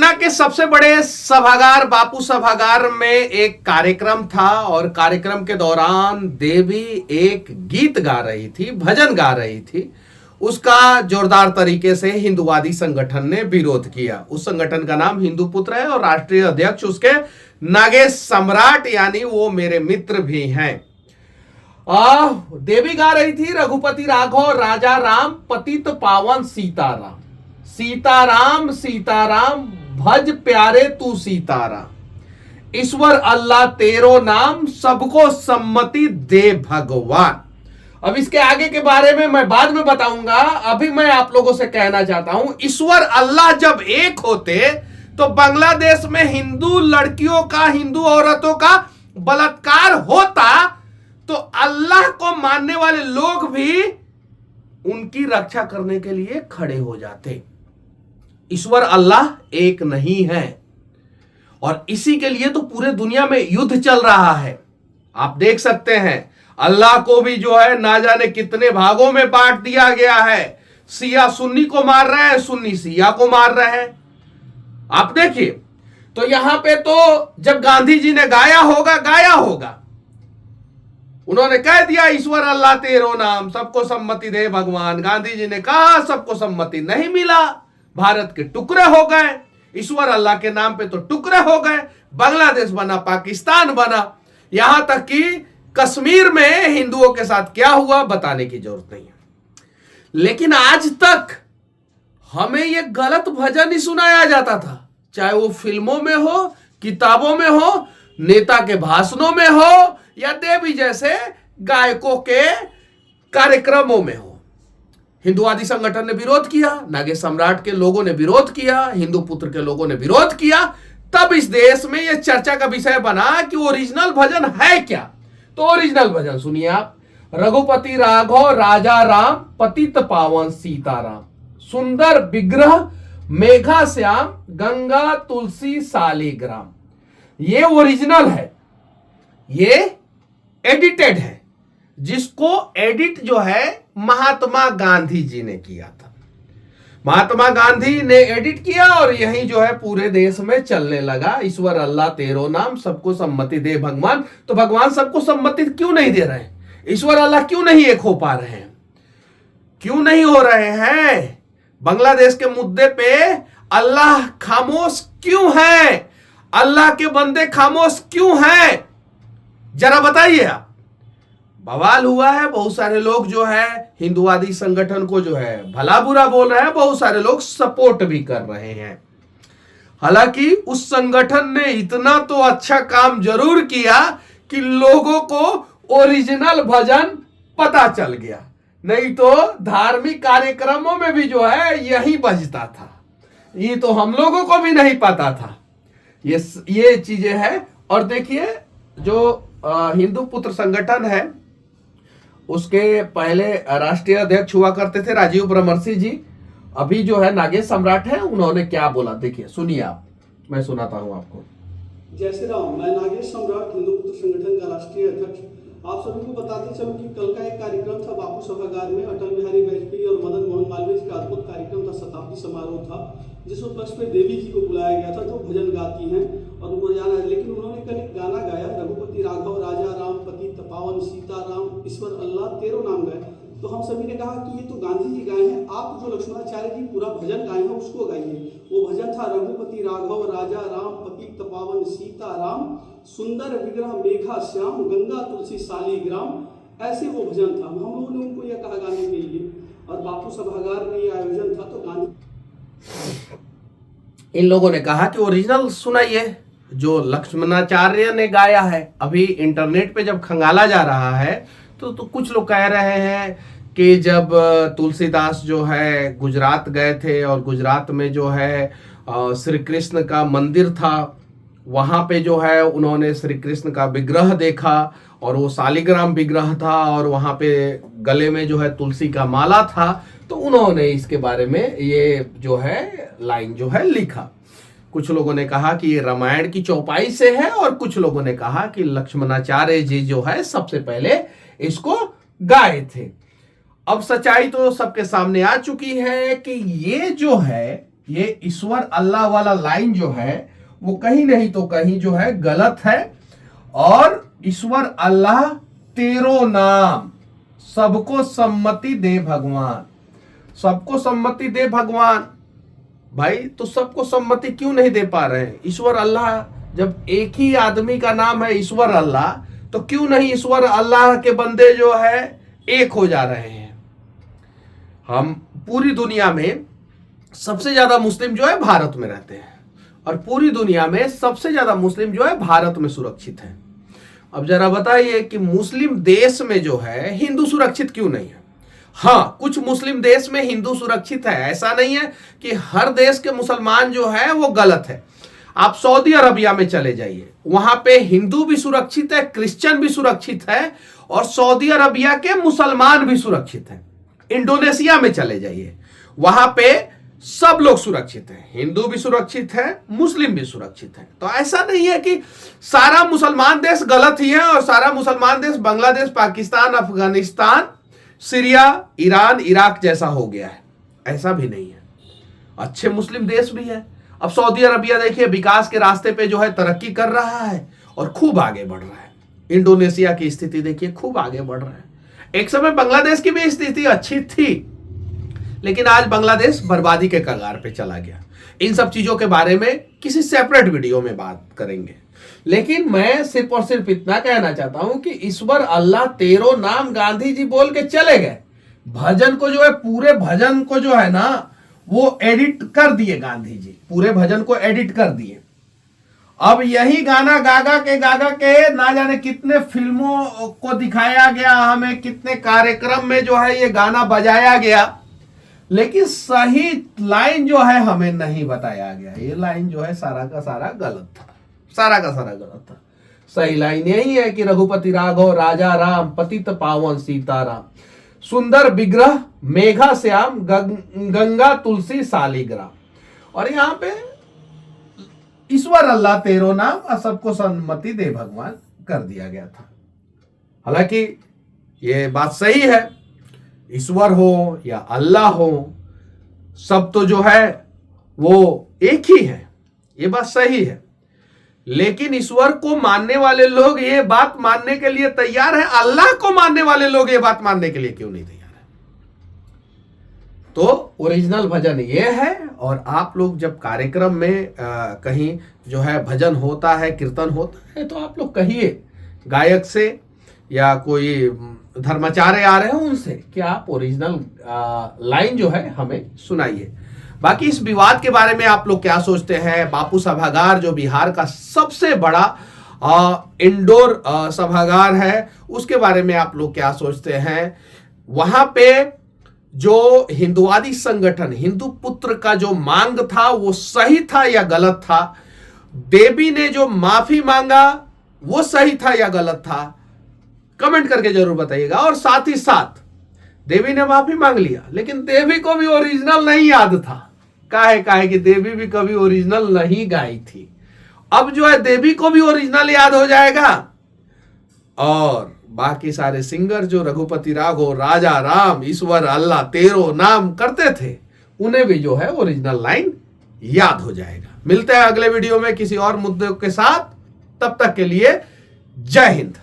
दुनिया के सबसे बड़े सभागार बापू सभागार में एक कार्यक्रम था और कार्यक्रम के दौरान देवी एक गीत गा रही थी, भजन गा रही थी। उसका जोरदार तरीके से हिंदुवादी संगठन ने विरोध किया। उस संगठन का नाम हिंदू पुत्र है और राष्ट्रीय अध्यक्ष उसके नागेश सम्राट, यानी वो मेरे मित्र भी हैं। देवी गा रही थी, रघुपति राघव राजा राम पतित पावन सीताराम, सीताराम सीताराम भज प्यारे तू सीताराम, ईश्वर अल्लाह तेरो नाम सबको सम्मति दे भगवान। अब इसके आगे के बारे में मैं बाद में बताऊंगा। अभी मैं आप लोगों से कहना चाहता हूं, ईश्वर अल्लाह जब एक होते तो बांग्लादेश में हिंदू लड़कियों का, हिंदू औरतों का बलात्कार होता तो अल्लाह को मानने वाले लोग भी उनकी रक्षा करने के लिए खड़े हो जाते। ईश्वर अल्लाह एक नहीं है और इसी के लिए तो पूरे दुनिया में युद्ध चल रहा है। आप देख सकते हैं अल्लाह को भी जो है ना जाने कितने भागों में बांट दिया गया है। शिया सुन्नी को मार रहे हैं, सुन्नी शिया को मार रहे हैं। आप देखिए, तो यहां पे तो जब गांधी जी ने गाया होगा, उन्होंने कह दिया ईश्वर अल्लाह तेरो नाम सबको सम्मति दे भगवान। गांधी जी ने कहा सबको सम्मति नहीं मिला, भारत के टुकड़े हो गए। ईश्वर अल्लाह के नाम पे तो टुकड़े हो गए, बांग्लादेश बना, पाकिस्तान बना, यहां तक कि कश्मीर में हिंदुओं के साथ क्या हुआ बताने की जरूरत नहीं है। लेकिन आज तक हमें यह गलत भजन ही सुनाया जाता था, चाहे वो फिल्मों में हो, किताबों में हो, नेता के भाषणों में हो या देवी जैसे गायकों के कार्यक्रमों में हो। हिंदुवादी संगठन ने विरोध किया, नागेश सम्राट के लोगों ने विरोध किया, हिंदू पुत्र के लोगों ने विरोध किया। तब इस देश में यह चर्चा का विषय बना कि ओरिजिनल भजन है क्या। तो ओरिजिनल भजन सुनिए आप। रघुपति राघव राजा राम पतित पावन सीताराम, सुंदर विग्रह मेघा श्याम गंगा तुलसी सालीग्राम। ये ओरिजिनल है, ये एडिटेड है, जिसको एडिट जो है महात्मा गांधी जी ने किया था। महात्मा गांधी ने एडिट किया और यही जो है पूरे देश में चलने लगा। ईश्वर अल्लाह तेरो नाम सबको सम्मति दे भगवान। तो भगवान सबको सम्मति क्यों नहीं दे रहे हैं? ईश्वर अल्लाह क्यों नहीं एक हो पा रहे हैं? क्यों नहीं हो रहे हैं? बांग्लादेश के मुद्दे पे अल्लाह खामोश क्यों है? अल्लाह के बंदे खामोश क्यों हैं? जरा बताइए आप। बवाल हुआ है, बहुत सारे लोग जो है हिंदुवादी संगठन को जो है भला बुरा बोल रहे हैं, बहुत सारे लोग सपोर्ट भी कर रहे हैं। हालांकि उस संगठन ने इतना तो अच्छा काम जरूर किया कि लोगों को ओरिजिनल भजन पता चल गया, नहीं तो धार्मिक कार्यक्रमों में भी जो है यही बजता था। ये तो हम लोगों को भी नहीं पता था। ये चीजें हैं। और देखिए, जो हिंदू पुत्र संगठन है उसके पहले राष्ट्रीय अध्यक्ष हुआ करते थे राजीव ब्रह्मर्षि जी। अभी जो है नागेश सम्राट है, उन्होंने क्या बोला देखिए, सुनिए आप, मैं सुनाता हूं आपको। जय श्री राम। मैं नागेश सम्राट, हिंदू पुत्र संगठन का राष्ट्रीय अध्यक्ष। आप सभी को बताते चलो कि कल का एक कार्यक्रम था बापू सभागार में। अटल बिहारी वाजपेयी और मदन मोहन मालवीय जी का अद्भुत कार्यक्रम था, शताब्दी समारोह था, जिस उपलक्ष्य में देवी जी को बुलाया गया था जो भजन गाती हैं और उनको जाना है। लेकिन उन्होंने कल एक गाना गाया, रघुपति राघव राजा राम पतित पावन सीताराम, ईश्वर अल्लाह तेरो नाम गाए। तो हम सभी ने कहा कि ये तो गांधी जी गाए हैं, आप जो लक्ष्मणाचार्य जी पूरा भजन गाए हैं उसको गाइए। वो भजन था रघुपति राघव राजा राम पतित पावन सीताराम, सुंदर विग्रह मेघा श्याम गंगा तुलसी सालीग्राम। ऐसे वो भजन था। हम लोगों ने उनको यह कहा गाने के लिए, और बापू सभागार में ये आयोजन था। तो गांधी इन लोगों ने कहा कि ओरिजिनल सुनाइए जो लक्ष्मणाचार्य ने गाया है। अभी इंटरनेट पे जब खंगाला जा रहा है तो कुछ लोग कह रहे हैं कि जब तुलसीदास जो है गुजरात गए थे और गुजरात में जो है श्री कृष्ण का मंदिर था, वहाँ पे जो है उन्होंने श्री कृष्ण का विग्रह देखा और वो सालीग्राम विग्रह था और वहाँ पे गले में जो है तुलसी का माला था। तो उन्होंने इसके बारे में ये जो है लाइन जो है लिखा। कुछ लोगों ने कहा कि ये रामायण की चौपाई से है और कुछ लोगों ने कहा कि लक्ष्मणाचार्य जी जो है सबसे पहले इसको गाए थे। अब सच्चाई तो सबके सामने आ चुकी है कि ये जो है ये ईश्वर अल्लाह वाला लाइन जो है वो कहीं नहीं तो कहीं जो है गलत है। और ईश्वर अल्लाह तेरो नाम, सबको सम्मति दे भगवान, सबको सम्मति दे भगवान। भाई तो सबको सम्मति क्यों नहीं दे पा रहे हैं? ईश्वर अल्लाह, जब एक ही आदमी का नाम है ईश्वर अल्लाह, तो क्यों नहीं ईश्वर अल्लाह के बंदे जो है एक हो जा रहे हैं? हम पूरी दुनिया में सबसे ज्यादा मुस्लिम जो है भारत में रहते हैं, और पूरी दुनिया में सबसे ज्यादा मुस्लिम जो है भारत में सुरक्षित है। अब जरा बताइए कि मुस्लिम देश में जो है हिंदू सुरक्षित क्यों नहीं है? हाँ, कुछ मुस्लिम देश में हिंदू सुरक्षित है, ऐसा नहीं है कि हर देश के मुसलमान जो है वो गलत है। आप सऊदी अरबिया में चले जाइए, वहां पे हिंदू भी सुरक्षित है, क्रिश्चियन भी सुरक्षित है, और सऊदी अरबिया के मुसलमान भी सुरक्षित है। इंडोनेशिया में चले जाइए, वहां पे सब लोग सुरक्षित हैं, हिंदू भी सुरक्षित है, मुस्लिम भी सुरक्षित है। तो ऐसा नहीं है कि सारा मुसलमान देश गलत ही है और सारा मुसलमान देश Bangladesh, Pakistan, Afghanistan, Syria, Iran, Iraq जैसा हो गया है, ऐसा भी नहीं है। अच्छे मुस्लिम देश भी है। अब सऊदी अरबिया देखिए विकास के रास्ते पे जो है तरक्की कर रहा है और खूब आगे बढ़ रहा है। इंडोनेशिया की स्थिति देखिए, खूब आगे बढ़ रहा है। एक समय बांग्लादेश की भी स्थिति अच्छी थी, लेकिन आज बांग्लादेश बर्बादी के कगार पे चला गया। इन सब चीजों के बारे में किसी सेपरेट वीडियो में बात करेंगे, लेकिन मैं सिर्फ और सिर्फ इतना कहना चाहता हूं कि ईश्वर अल्लाह तेरो नाम गांधी जी बोल के चले गए। भजन को जो है, पूरे भजन को जो है ना वो एडिट कर दिए गांधी जी, पूरे भजन को एडिट कर दिए। अब यही गाना गागा के ना जाने कितने फिल्मों को दिखाया गया, हमें कितने कार्यक्रम में जो है ये गाना बजाया गया, लेकिन सही लाइन जो है हमें नहीं बताया गया। ये लाइन जो है सारा का सारा गलत था, सारा का सारा गलत था। सही लाइन यही है कि रघुपति राघव राजा राम, पतित पावन सीताराम, सुंदर विग्रह मेघा श्याम, गंगा तुलसी शालिग्राम। और यहां पे ईश्वर अल्लाह तेरो नाम और सबको सम्मति दे भगवान कर दिया गया था। हालांकि ये बात सही है, ईश्वर हो या अल्लाह हो, सब तो जो है वो एक ही है, ये बात सही है। लेकिन ईश्वर को मानने वाले लोग ये बात मानने के लिए तैयार है, अल्लाह को मानने वाले लोग ये बात मानने के लिए क्यों नहीं तैयार है? तो ओरिजिनल भजन ये है। और आप लोग जब कार्यक्रम में कहीं जो है भजन होता है, कीर्तन होता है, तो आप लोग कहिए गायक से या कोई धर्माचार्य आ रहे हैं उनसे कि आप ओरिजिनल लाइन जो है हमें सुनाइए। बाकी इस विवाद के बारे में आप लोग क्या सोचते हैं? बापू सभागार जो बिहार का सबसे बड़ा इंडोर सभागार है, उसके बारे में आप लोग क्या सोचते हैं? वहां पे जो हिंदुवादी संगठन हिंदू पुत्र का जो मांग था वो सही था या गलत था? देवी ने जो माफी मांगा वो सही था या गलत था? कमेंट करके जरूर बताइएगा। और साथ ही साथ देवी ने माफी मांग लिया, लेकिन देवी को भी ओरिजिनल नहीं याद था। काहे कि देवी भी कभी ओरिजिनल नहीं गाई थी। अब जो है देवी को भी ओरिजिनल याद हो जाएगा, और बाकी सारे सिंगर जो रघुपति राघव राजा राम ईश्वर अल्लाह तेरो नाम करते थे, उन्हें भी जो है ओरिजिनल लाइन याद हो जाएगा। मिलते हैं अगले वीडियो में किसी और मुद्दे के साथ, तब तक के लिए जय हिंद।